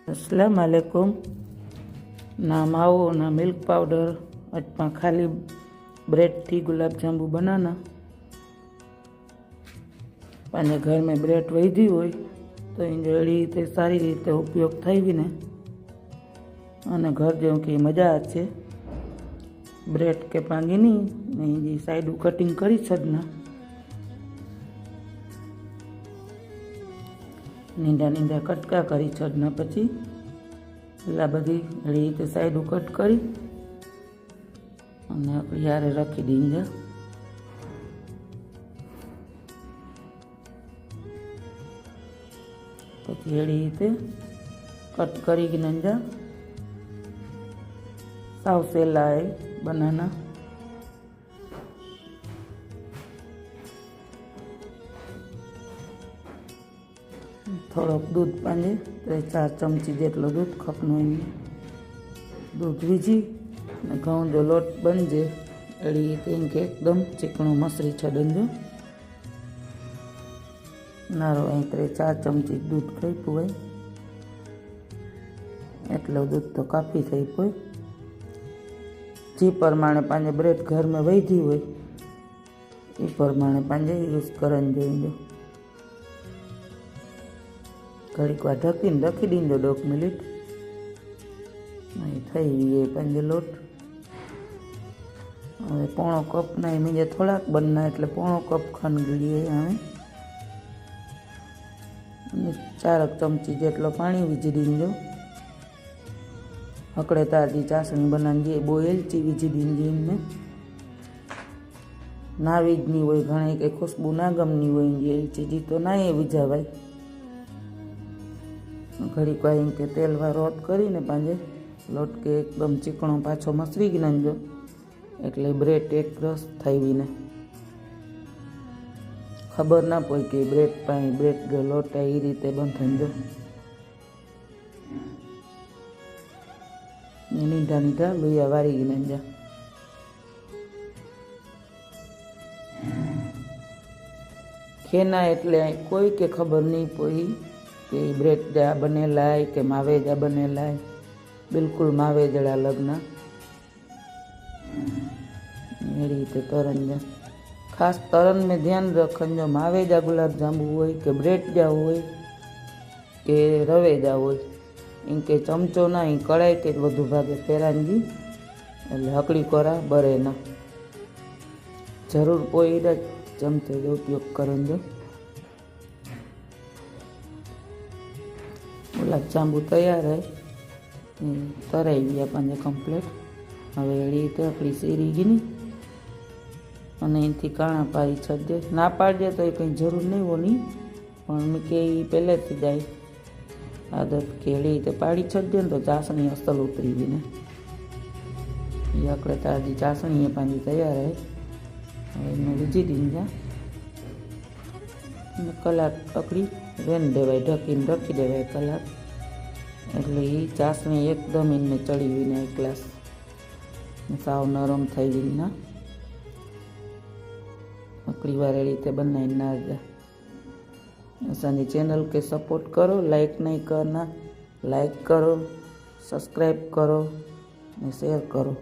अस्सलाम वालेकुम। ना मावो ना मिल्क पाउडर, अटमा खाली ब्रेड थी गुलाब जांबू बनाना। पाने घर में ब्रेड वही हो तो एड़ी रीते सारी रीते उपयोग थी भी ने अने घर जो कि मजा आछे। ब्रेड के पांगी नहीं साइड कटिंग करी छड़ना नींदा नींदा कटका करी छड़ना पछी एला बधी रीते साइड कट करी अने आपणी हारे रखी दींजा। पछी एड़ी रीते कट करी नंजा साव सेला है बनाना। थोड़ा दूध पांजे 3-4 चमची जेटलो दूध खपनो दूध वीजी घऊं जो लोट बनजे एड़ी रीते एकदम चीकणो मसरी छड़ंजो। नारो 4 चमची दूध खाई पुए एटलो दूध तो काफी थई पोय। जी प्रमाणे पांजे ब्रेड घर में वही हो प्रमाणे पांजे यूज करन जोईजो। घड़ीक वार ढकीने रखी दीजो 2 मिनिट थई गई पांजे लोट। हवे 1/4 कप ना मुझे थोड़ाक बनना एटले 1/4 कप खंड लिए हमें 4 चमची जेटलो पाणी वीजी दीजो। हकड़े ताजी चासणी बनानी बो एलची वीजी दीजिए। इनमें ना वीजनी हो घणी के खुशबू ना गमनी हो एलची जी तो ना ये वीजावाय। घड़ी कहीं के तेल वारो हथ करीने पांजे लोट के एकदम चीकणो पाछो मसरी गणजो एटले ब्रेड एक रस थई वीने खबर ना पड़े कि ब्रेड पाई ब्रेड जो लोट है रीते बंधनजो। नींदा नींदा लोहिया वारी गणजा। खेना एटले कोई के खबर नहीं पड़ी कि ब्रेड जा बनेला है कि मावेजा बनेला है। बिल्कुल मावेजड़ा लगना एड़ी रीते तरन। खास तरन में ध्यान रखो मावेजा गुलाब जांबू हो कि ब्रेड जा हो कि रवेजा हो इनके चमचो ना कड़ाई के वधु भागे फेरानजी एटले हकड़ी कोरा बरे ना। जरूर कोई चमचे जो उपयोग करजो। गुलाब जांबू तैयार है तराई गया पांजे कम्प्लीट। हवे एड़ी रीते आपणी सीरी गई अने एनथी काणा पारी छड्डे ना पाड़े तो कहीं जरूर नहीं होनी पण मैं के पहले थी जाए आदत के एड़ी रीते पाड़ी छड्डे तो चासणी असल उतरी गई ने। ये आकड़े ताजी चासणी पांजी तैयार है। हवे एने वीजी दीजा कलाक अकड़ी रेन देवाय ढकीने रखी देवाय कलाक एटले चासणी एकदम इनमें चढ़ी हुई ने एक ग्लास साव नरम थई गई ना। अकड़ी वार रीते बनाई ना जा। असानी चैनल के सपोर्ट करो, लाइक नहीं करना लाइक करो, सब्सक्राइब करो, शेयर करो।